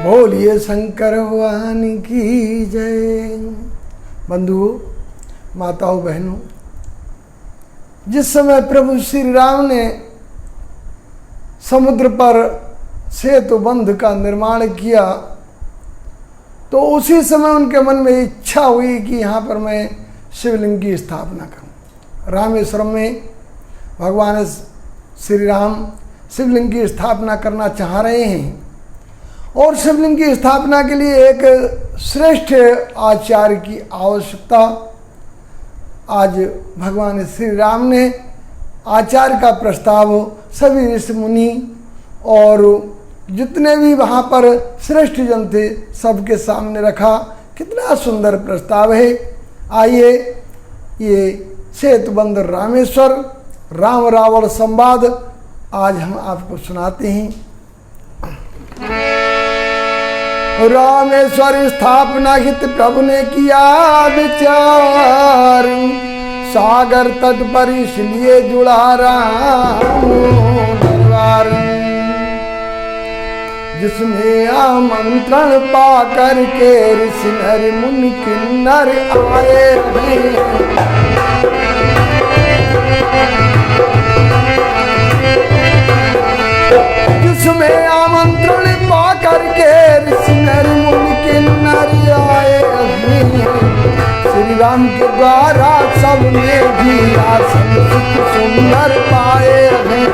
बोलिए शंकर भगवान की जय। बंधुओं, माताओं, बहनों, जिस समय प्रभु श्री राम ने समुद्र पर सेतु बंध का निर्माण किया तो उसी समय उनके मन में इच्छा हुई कि यहाँ पर मैं शिवलिंग की स्थापना करूँ। रामेश्वरम में भगवान श्री राम शिवलिंग की स्थापना करना चाह रहे हैं और शिवलिंग की स्थापना के लिए एक श्रेष्ठ आचार्य की आवश्यकता। आज भगवान श्री राम ने आचार्य का प्रस्ताव सभी ऋषि मुनि और जितने भी वहाँ पर श्रेष्ठ जन थे सबके सामने रखा। कितना सुंदर प्रस्ताव है। आइए ये सेतुबंध रामेश्वर राम रावण संवाद आज हम आपको सुनाते हैं। रामेश्वर स्थापना हित प्रभु ने किया विचार, सागर तट पर इसलिए जुड़ा राम दरबार, जिसमें आमंत्रण पा करके ऋषि नर मुनि किन्नर आए हैं। जिसमें आमंत्रण पा करके ऋषि नर मुनि किन्नर आए हैं। श्री राम के द्वारा सबने भी आसन सुख सुंदर पाए हैं।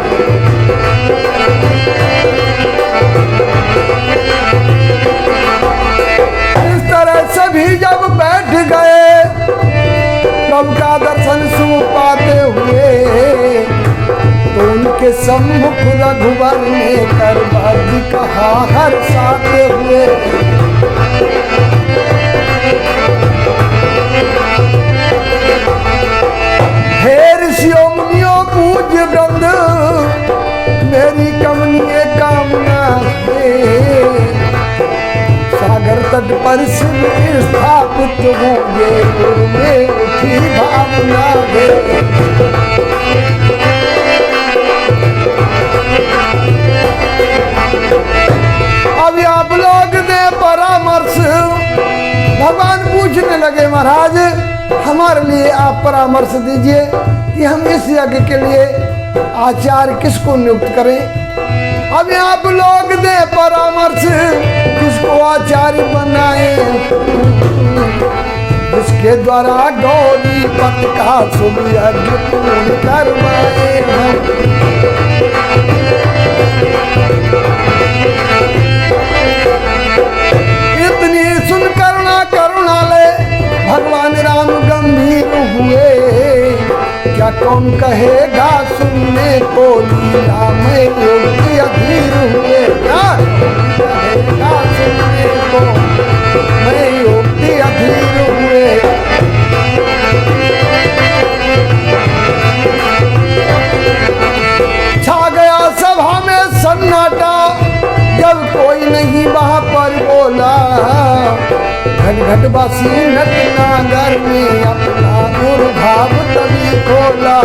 इस तरह सभी जब बैठ गए प्रभु का दर्शन सुख पाते हुए तो उनके सम्मुख रघुवर ने कर भक्ति कहा हर्षाते हुए। हे ऋषियों मुनियों पूज्य वृंद, मेरी कमनीय कामना है, सागर तट पर शिव स्थापित होंगे में उठी भावना है। अब आप लोग दे परामर्श। भगवान पूछने लगे, महाराज हमारे लिए आप परामर्श दीजिए कि हम इस यज्ञ के लिए आचार्य किसको नियुक्त करें। अब आप लोग दे परामर्श किसको आचार्य बनाए, जिसके द्वारा गौरी पथ का शुभ यज्ञ पूर्ण करवाए हम। इतनी सुन करुणालय भगवान राम गंभीर हुए। क्या कौन कहेगा सुनने को, लीला में योगी अधीर हुए। क्या कहेगा सुनने को, मैं योगी अधीर हुए। छा गया सभा में सन्नाटा, जब कोई नहीं वहाँ पर बोला। घट घटवासी नट नागर में अपना दुर्भाव तभी खोला।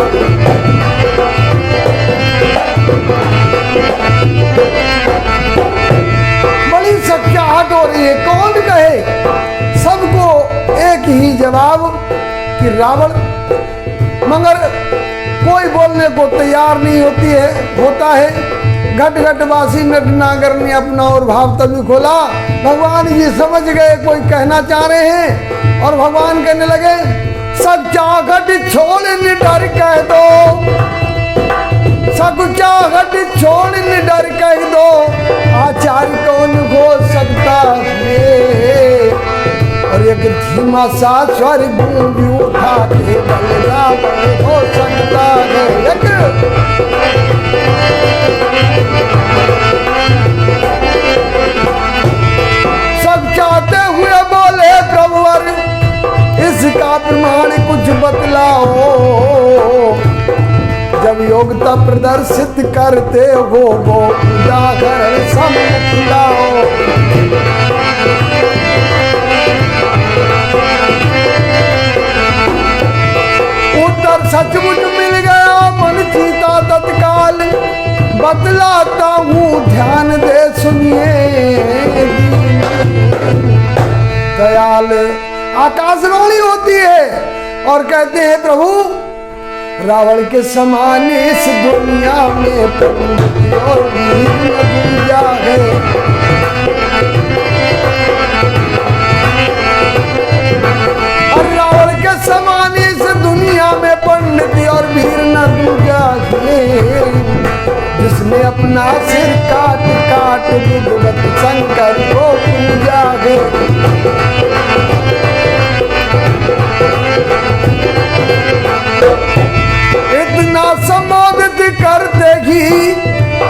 बड़ी सच्चाहट हो रही है। कौन कहे? सबको एक ही जवाब कि रावण, मगर कोई बोलने को तैयार नहीं होता है। घट घटवासी नट नागर ने अपना और भाव तभी खोला। भगवान जी समझ गए कोई कहना चाह रहे हैं और भगवान कहने लगे, सच्चा घट छोड़ निडर कह दो, सच्चा घट छोड़ निडर कह दो, आचार्य कौन हो सकता है। और एक धीमा सा स्वर गूंज उठा के रावण हो सकता है। सब चाहते हुए बोले प्रभुवर, इसका प्रमाण कुछ बतलाओ। जब योग्यता प्रदर्शित करते हो वो उदाहरण सम्मुख लाओ। उत्तर सचमुच मिल गया मन चीता तत्काल, बतलाता हूँ ध्यान दे सुनिए। दयाल। आकाशवाणी होती है और कहते हैं प्रभु रावण के समान इस दुनिया में पंडित और वीर न दूजा है। और रावण के समान इस दुनिया में पंडित और वीर न दूजा है। जिसने अपना सिर काट काट विद्वत शंकर को पूजा है। इतना संबोधित करते ही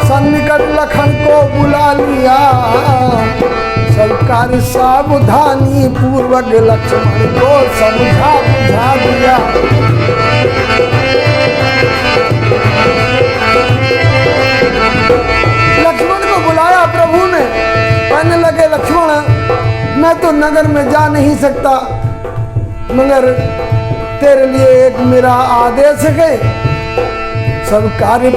सन्निकट लखन को बुला लिया। सरकार सावधानी पूर्वक लक्ष्मण को समझा बुझा दिया। लक्ष्मण को बुलाया प्रभु ने। कहने लगे लक्ष्मण मैं तो नगर में जा नहीं सकता, मगर तेरे लिए एक मेरा आदेश है। सब कार्य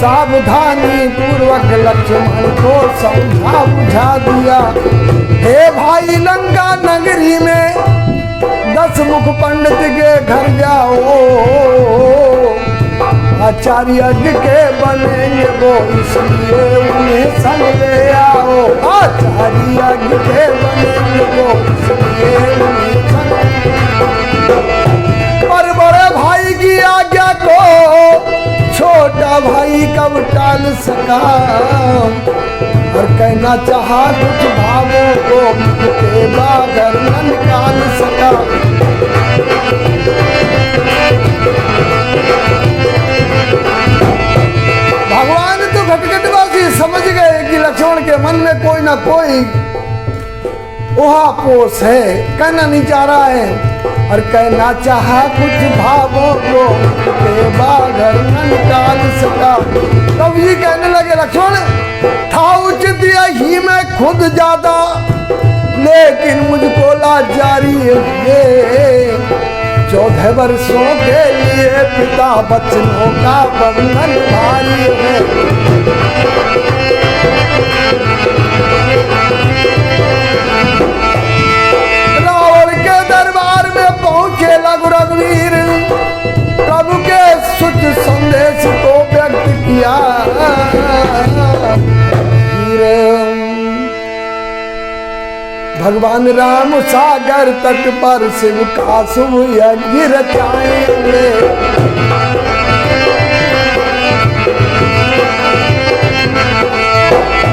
सावधानी पूर्वक लक्ष्मण को समझा बुझा दिया। हे भाई लंका नगरी में 10 मुख पंडित के घर जाओ। आचार्य यज्ञ के बनेंगे वो इसलिए उन्हें संग ले आओ। आचार्य यज्ञ के बनेंगे वो इसलिए उन्हें संग। पर बड़े भाई की आज्ञा को छोटा भाई कब टाल सका। और कहना चाहा कुछ भावों को के बागर न निकाल सका। भगवान तो घटघटवासी समझ गए कि लक्ष्मण के मन में कोई ना कोई उहापोस है, कहना नहीं चाह रहा है। और कहना चाहा कुछ भावों को के बागर न निकाल सका। तब ये कहने लगे लक्ष्मण था उचित यही मैं खुद ज्यादा, लेकिन मुझको लाचारी है। 14 वर्षों के लिए पिता बच्चों का बंधन भारी है। रावण के दरबार में पहुंचे लघु रघुवीर, प्रभु के सुच संदेश को व्यक्त किया। भगवान राम सागर तट पर शिव का शुभ यज्ञ रचाएंगे।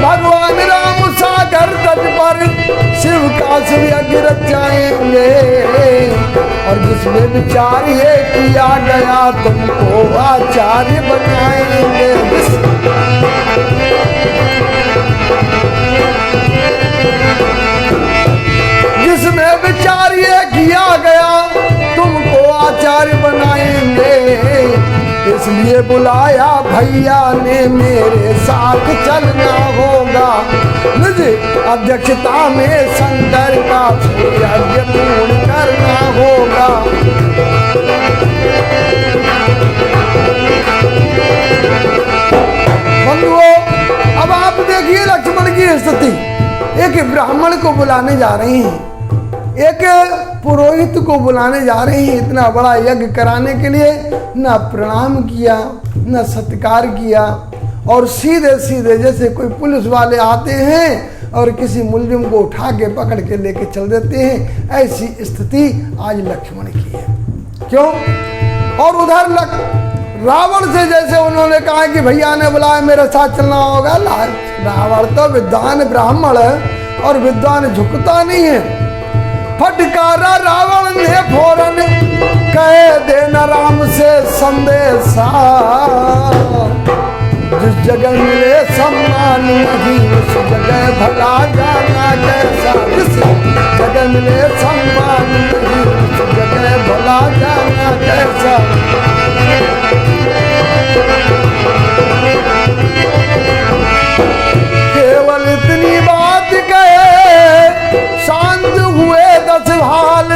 भगवान राम सागर तट पर शिव का शुभ यज्ञ रचाएंगे। और जिसमें विचार ये किया गया तुमको आचार्य बनाएंगे। जिसमें विचार ये किया गया तुमको आचार्य बनाएंगे। इसलिए बुलाया भैया ने मेरे साथ चलना होगा। निज अध्यक्षता में शंकर का यज्ञ पूर्ण करना होगा। बंधुओं अब आप देखिए लक्ष्मण की स्थिति। एक ब्राह्मण को बुलाने जा रहे हैं, एक पुरोहित को बुलाने जा रहे हैं इतना बड़ा यज्ञ कराने के लिए। न प्रणाम किया न सत्कार किया और सीधे सीधे जैसे कोई पुलिस वाले आते हैं और किसी मुलजिम को उठा के पकड़ के लेके चल देते हैं। ऐसी स्थिति आज लक्ष्मण की है। क्यों? और उधर रावण से जैसे उन्होंने कहा कि भैया ने बुलाया मेरे साथ चलना होगा। रावण तो विद्वान ब्राह्मण और विद्वान झुकता नहीं है। फटकारा रावण ने फौरन कह देना राम से संदेशा। जिस जगह मिले सम्मान नहीं उस जगह भला जाना कैसा। जिस जगह मिले सम्मान नहीं उस जगह भला जाना कैसा। केवल इतनी बात कहे शांत हुए 10 भाल।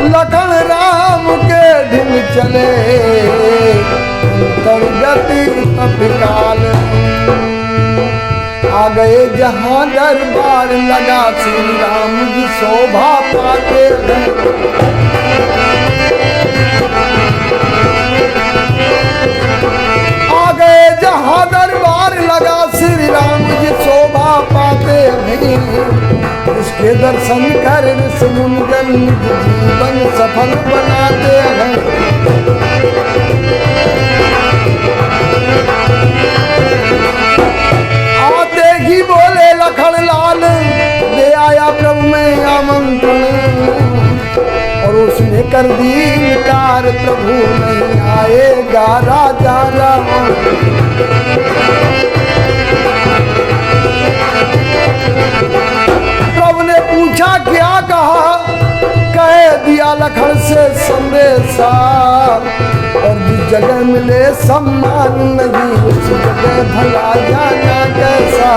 लखन राम के ढिल चले अंतर्गति तत्काल। आ गए जहाँ दरबार लगा श्री राम की शोभा पाते हैं। आ गए जहाँ दरबार लगा श्री राम की शोभा पाते हैं। इसके दर्शन कर ऋषिमुनिगण जीवन सफल बनाते हैं। आते ही बोले लखन लाल दे आया प्रभु में आमंत्रण, और उसने कर दी इनकार प्रभु नहीं आएगा राजा रावण। प्रभु ने पूछा क्या कहा, कह दिया लखन से संदेशा, और जिस जगह मिले सम्मान नहीं उस जगह भला जाना कैसा।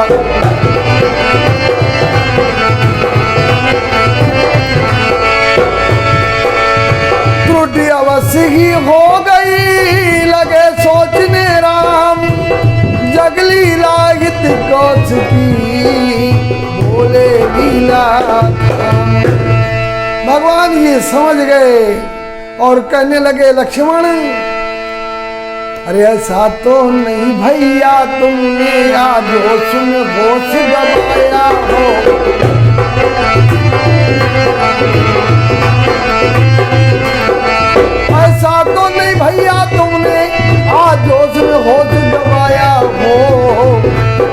त्रुटि अवश्य ही हो गई लगे सोचने राम, जगली लागित कौश की बोले लीला। भगवान ये समझ गए और कहने लगे लक्ष्मण अरे ऐसा तो नहीं भैया तुमने आज सुन होश गवाया हो। ऐसा तो नहीं भैया तुमने आज उसमें होश गवाया हो।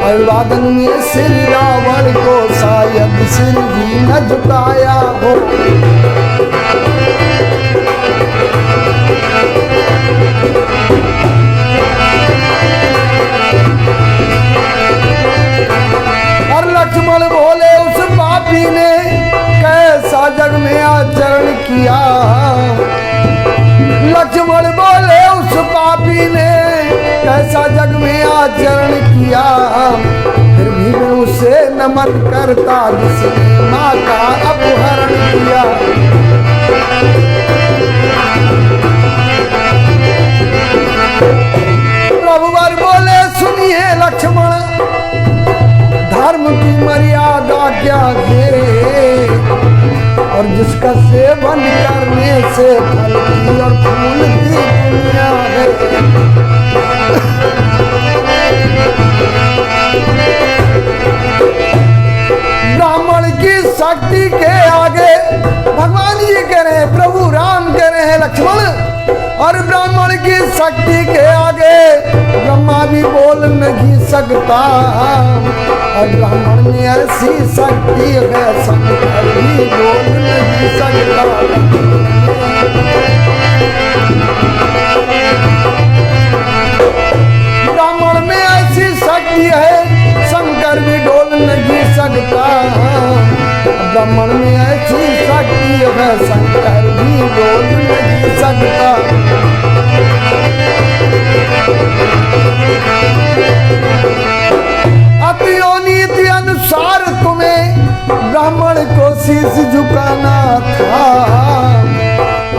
अभिवादन में श्री रावण को शायद सिर भी न झुकाया हो। और लक्ष्मण बोले उस पापी ने कैसा जग में आचरण किया। लक्ष्मण बोले उस पापी ने कैसा जग में आचरण किया। फिर भी मैं उसे नमन करता जिसने माँ का अपहरण किया। प्रभुवर बोले सुनिए लक्ष्मण धर्म की मर्यादा क्या है, और जिसका सेवन करने से फल की और फूल की दुनिया है। ब्राह्मण की शक्ति के आगे भगवान जी कह रहे हैं, प्रभु राम कह रहे हैं लक्ष्मण, और ब्राह्मण की शक्ति के आगे ब्रह्मा भी बोल नहीं सकता। और ब्राह्मण में ऐसी शक्ति है शंकर भी बोल नहीं सकता। ब्राह्मण में ऐसी शक्ति है शंकर भी डोल नहीं सकता। ब्राह्मण में ऐसी शक्ति है शंकर भी डोल नहीं सकता। अपनी नीति अनुसार तुम्हें ब्राह्मण को शीश झुकाना था।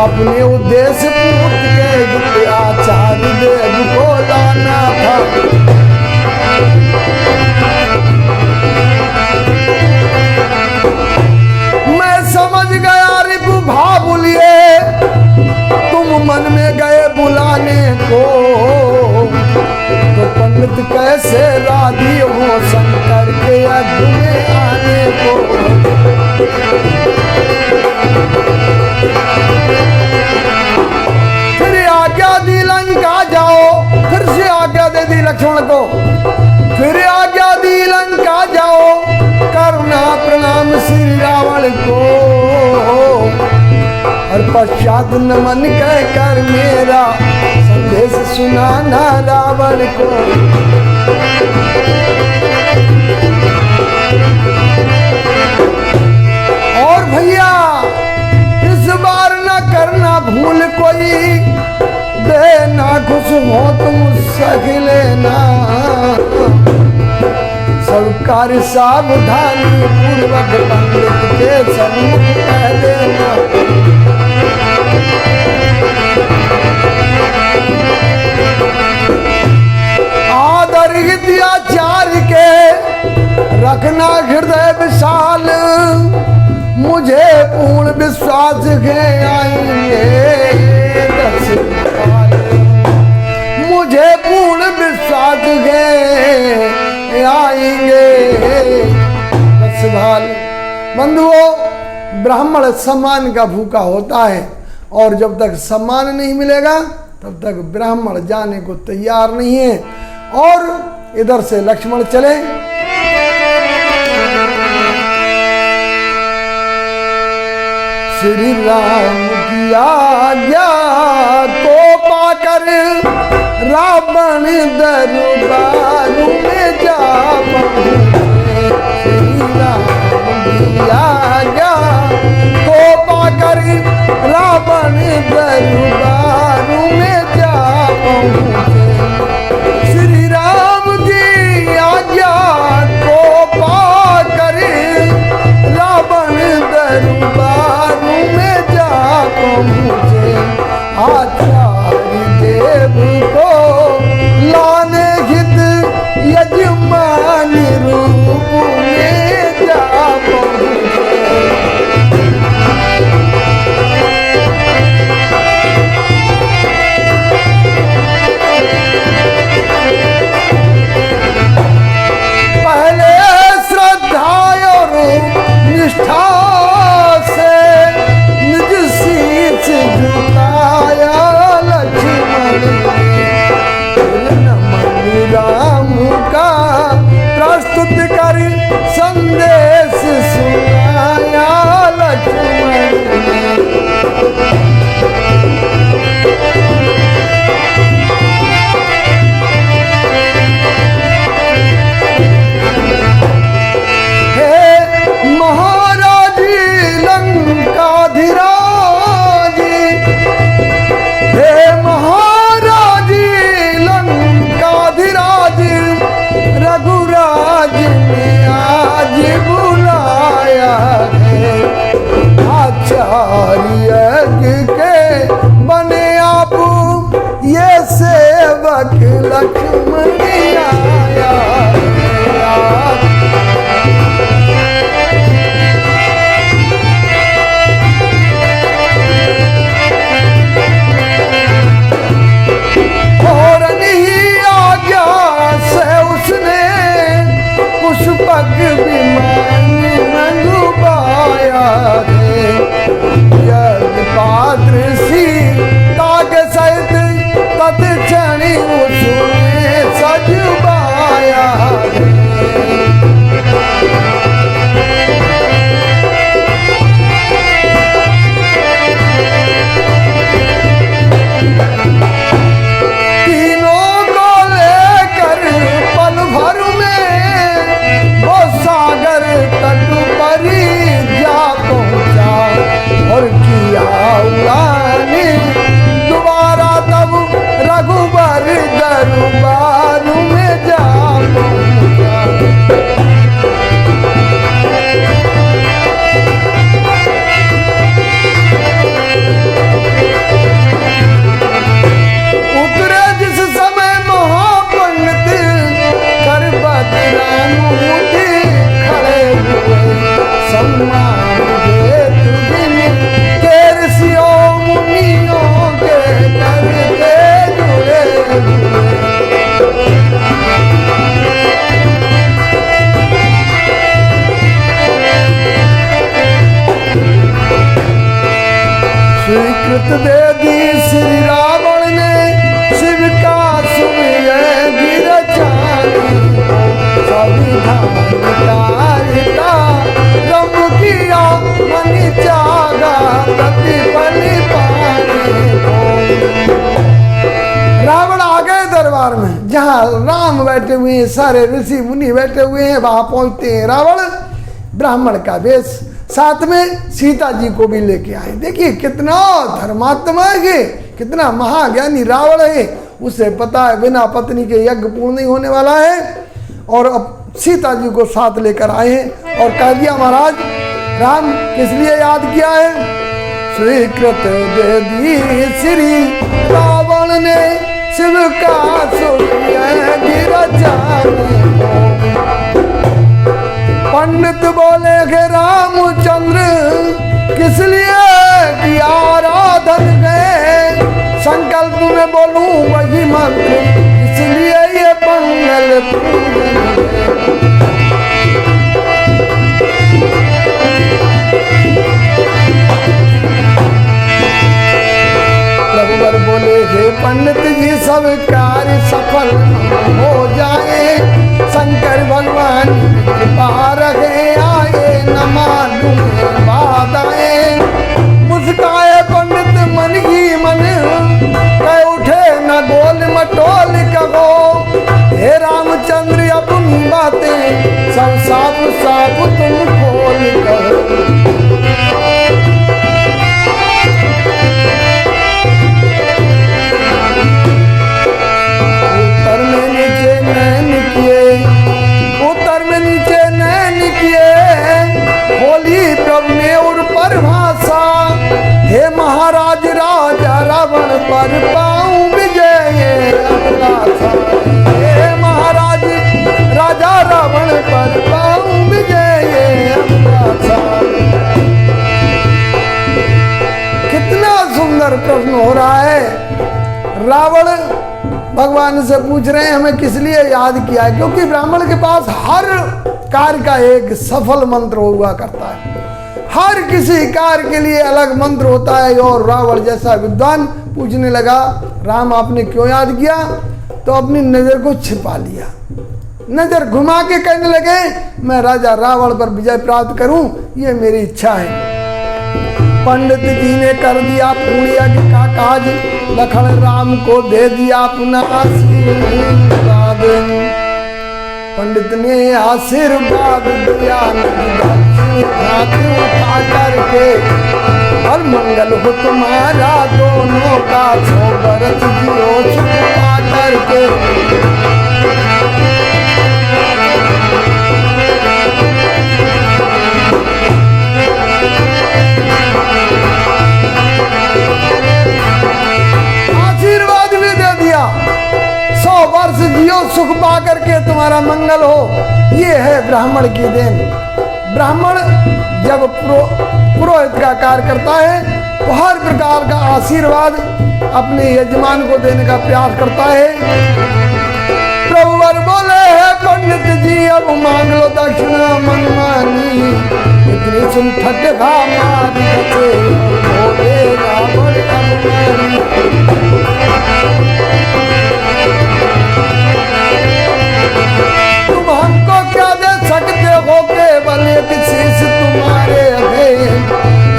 अपने उद्देश्य पूर्ण के आचार्य देव को लाना था। मैं समझ गया रिपु भाव लिए तुम मन में गए बुलाने को। तो पंडित कैसे राजी हो शंकर के यज्ञ में आने को। फिर आज्ञा दी लंका जाओ, फिर से आज्ञा दे दी लक्ष्मण को। फिर आज्ञा दी लंका जाओ, करना प्रणाम श्री रावण को। और पश्चात नमन कह कर मेरा संदेश सुनाना रावण को। और भैया इस बार न करना भूल कोई, देना खुश हो तुम सही लेना। सब कार्य सावधानी पूर्वक पंडित के सम्मुख कह देना। आदर इत्याचार के रखना हृदय विशाल, मुझे पूर्ण विश्वास के आएंगे दस बाल, मुझे पूर्ण विश्वास के आएंगे दस बाल। बंधुओं, ब्राह्मण सम्मान का भूखा होता है और जब तक सम्मान नहीं मिलेगा तब तक ब्राह्मण जाने को तैयार नहीं है। और इधर से लक्ष्मण चले, श्री राम की आज्ञा को पाकर रावण दरबार में जा पहुंचे। श्री राम की आज्ञा को पाकर रावण दरबार में जा पहुंचे। श्री राम की आज्ञा को पाकर रावण दरबार में जा पहुंचे। आचार्य देव को लाने हित यजमान रूप में जा पहुंचे। पहले श्रद्धा और निष्ठा से निज शीश झुकाया लक्ष्मण ने। नमन राम का प्रस्तुत कर संदेश सुनाया लक्ष्मण ने। आचार्य के बने आप ये सेवक लक्ष्मण आया। फौरन ही आज्ञा से उसने पुष्पक विमान मंगवाया रे। पात्र सीता के सहित तत्क्षण उसने सजवाया तीनों को लेकर पल भर में वो सागर तट पर जा पहुंचा और किया उड़ाने दोबारा तब रघुबर दरबार में जा पहुंचा। उतरे जिस समय महापंडित कर बदरानुमति खड़े हुए सम्मान के ऋषियों मुनियों के करते जुड़े स्वीकृत दे दी श्री रावण ने शिव का सुमिय गिरचानी। संविधानकारिता रम किया मन जागा प्रतिपल पाने को। रावण आ गए दरबार में, जहाँ राम बैठे हुए हैं, सारे ऋषि मुनि बैठे हुए हैं, वहां पहुंचते हैं रावण ब्राह्मण का वेश, साथ में सीता जी को भी लेके आए। देखिए कितना धर्मात्मा है, कितना महाज्ञानी रावण है। उसे पता है बिना पत्नी के यज्ञ पूर्ण नहीं होने वाला है, और अब सीता जी को साथ लेकर आए हैं और कह दिया महाराज राम किस लिए याद किया है। स्वीकृत दे दी श्री रावण ने शिव का सूर्य गिर जाने को। पंडित बोले कि रामचंद्र किस लिए कि आराधन गए, संकल्प में बोलूं वही मंत्र, इसलिए ये मंगल पूजन प्रभुवर बोले हे पंडित जी सब कार्य सफल हो जाए, शंकर भगवान कृपा रखे आए, न मालूम बात आए। मुस्काए पंडित मन ही मन, कह उठे न गोल मटोल कहो, हे रामचंद्र अपनी बातें सब साफ साफ तुम खोल कहो। उत्तर में नीचे नैन किए, होली प्रभु ने और परिभाषा, हे महाराज राजा रावण पर पाऊं विजय अभिलाषा, हे महाराज राजा रावण पर पाऊं विजय अभिलाषा। कितना सुंदर प्रश्न हो रहा है। रावण भगवान से पूछ रहे हैं हमें किस लिए याद किया है, क्योंकि ब्राह्मण के पास हर कार्य का एक सफल मंत्र हुआ करता है, हर किसी कार्य के लिए अलग मंत्र होता है। और रावण जैसा विद्वान पूछने लगा राम आपने क्यों याद किया, तो अपनी नजर को छिपा लिया, नजर घुमा के कहने लगे मैं राजा रावण पर विजय प्राप्त करूं, ये मेरी इच्छा है। पंडित जी ने कर दिया पूर्ण यज्ञ का काज, लखन राम को दे दिया अपना आशीर्वाद। पंडित ने आशीर्वाद दिया हाथ उठा करके, और मंगल हो तुम्हारा दोनों का, 100 बरस जियो सुख पा करके। जियो सुख पा करके तुम्हारा मंगल हो, ये है ब्राह्मण की देन। ब्राह्मण जब पुरोहित का कार्य करता है तो हर प्रकार का आशीर्वाद अपने यजमान को देने का प्रयास करता है। प्रभुवर बोले है पंडित जी अब मांग लो दक्षिणा मनमानी, इतनी सुन ठगा मारी तुम हमको क्या दे सकते हो, केवल एक शीश तुम्हारे है,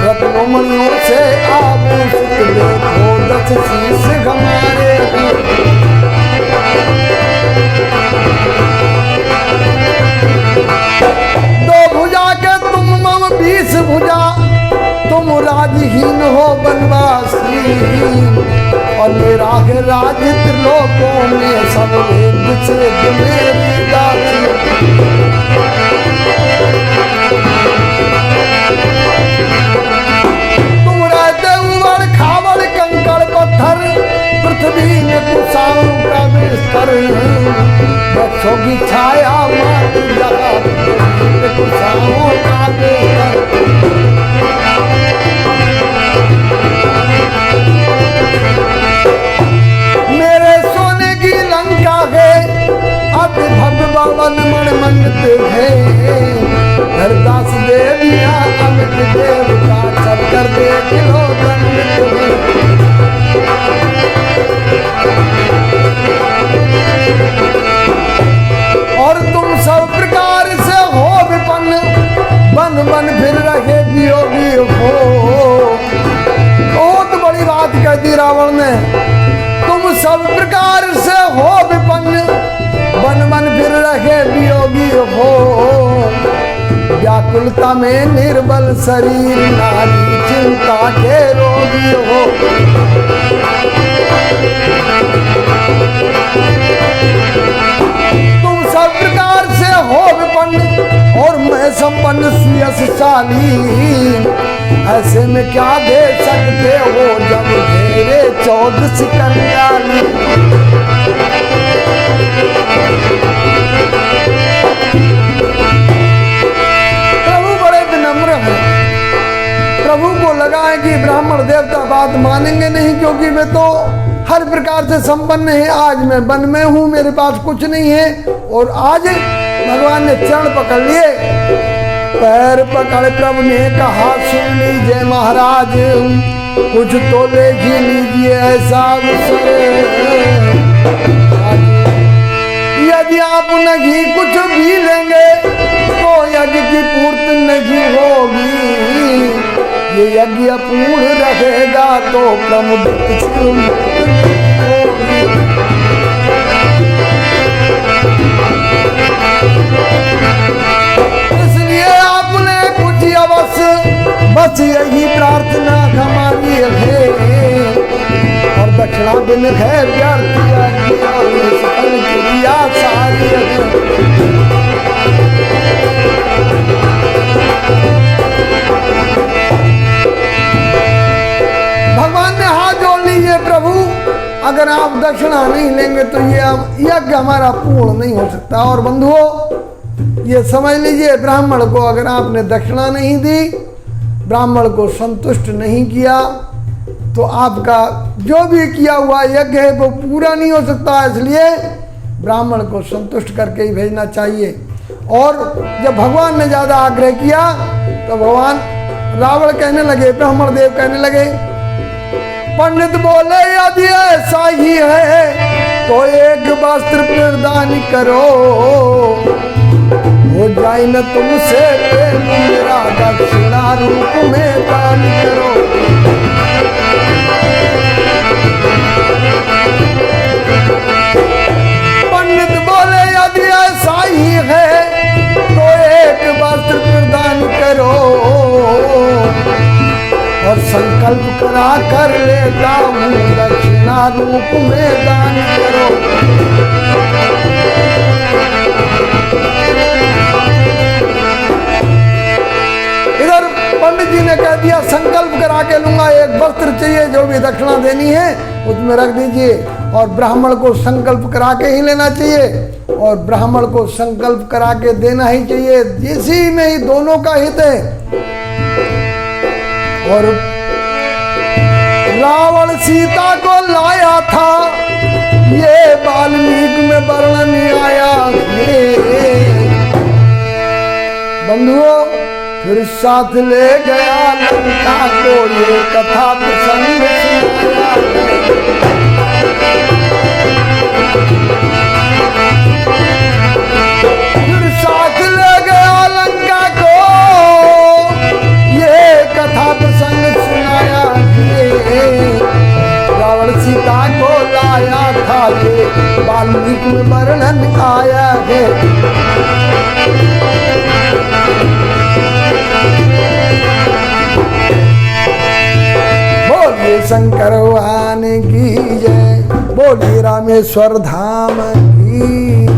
रत्नों मणियों से आभूषित देखो 10 शीश हमारे हैं। दो भुजा के तुम मम 20 भुजा, तुम राजहीन हो बनवासी, और मेरा है राज त्रिलोकों में सब वेद से मेरी दासी। तुम रहते उबड़ खाबड़ कंकड़ पत्थर, पृथ्वी में कुशाओं का बिस्तर, वृक्षों की छाया माटी लगा कुशाओं का बिस्तर। मेरे सोने की लंका है, अति भव्य भवन मणिमंडित है, हरदास देविया अमित देवता सब कर देख लो दंडित है। और तुम सब प्रकार से हो विपन्न, बन बन फिर रहे वियोगी हो। बहुत बड़ी बात कह दी रावण ने, तुम सब प्रकार से हो विपन्न, बन बन फिर रहे वियोगी हो। व्याकुलता में निर्बल शरीर, नारी चिंता के रोगी हो। तुम सब प्रकार से हो विपन्न, और मैं संपन्न सुयशशाली, ऐसे में क्या दे सकते हो जब मेरे 14 सिकंदरानी। लगा है कि ब्राह्मण देवता बात मानेंगे नहीं, क्योंकि वे तो हर प्रकार से संपन्न है। आज मैं वन में हूँ, मेरे पास कुछ नहीं है, और आज भगवान ने चरण पकड़ लिए। पैर पकड़ प्रभु ने कहा, सुन लीजिए महाराज, कुछ तो ले जी लीजिए ऐसा अवसर। यदि आप नहीं कुछ भी लेंगे तो यज्ञ की पूर्ति नहीं होगी। ये यज्ञ अपूर्ण रहेगा तो प्रमुख होगी। इसलिए आपने कुछ अवश्य बस यही प्रार्थना हमारी है, और दक्षिणा बिन है व्यर्थ क्रिया सारी है। भगवान ने हाथ जोड़ लीजिए, प्रभु अगर आप दक्षिणा नहीं लेंगे तो ये यज्ञ हमारा पूर्ण नहीं हो सकता। और बंधुओं ये समझ लीजिए, ब्राह्मण को अगर आपने दक्षिणा नहीं दी, ब्राह्मण को संतुष्ट नहीं किया, तो आपका जो भी किया हुआ यज्ञ है वो पूरा नहीं हो सकता। इसलिए ब्राह्मण को संतुष्ट करके ही भेजना चाहिए। और जब भगवान ने ज़्यादा आग्रह किया तो भगवान रावण कहने लगे, ब्राह्मण देव कहने लगे, पंडित बोले यदि ऐसा ही है तो एक वस्त्र प्रदान करो, हो जाए न तुमसे प्रेम मेरा दक्षिणा रूप में दान करो। पंडित बोले यदि ऐसा ही है तो एक वस्त्र प्रदान करो, और संकल्प करा कर लेता हूँ दक्षिणा रूप में दान करो। इधर पंडित जी ने कह दिया संकल्प करा के लूंगा, एक वस्त्र चाहिए, जो भी दक्षिणा देनी है उसमें रख दीजिए। और ब्राह्मण को संकल्प करा के ही लेना चाहिए, और ब्राह्मण को संकल्प करा के देना ही चाहिए, इसी में ही दोनों का हित है। और रावण सीता को लाया था, ये वाल्मीकि में वर्णन आया है। बंधुओं फिर साथ ले गया लंका को, ये कथा प्रसंग सुनाया। फिर साथ ले गया लंका को, ये कथा प्रसंग सुनाया। रावण सीता को लाया था, ये वाल्मीकि में वर्णन आया है। बोलिए शंकर भगवान की जय, बोलिए रामेश्वर धाम की।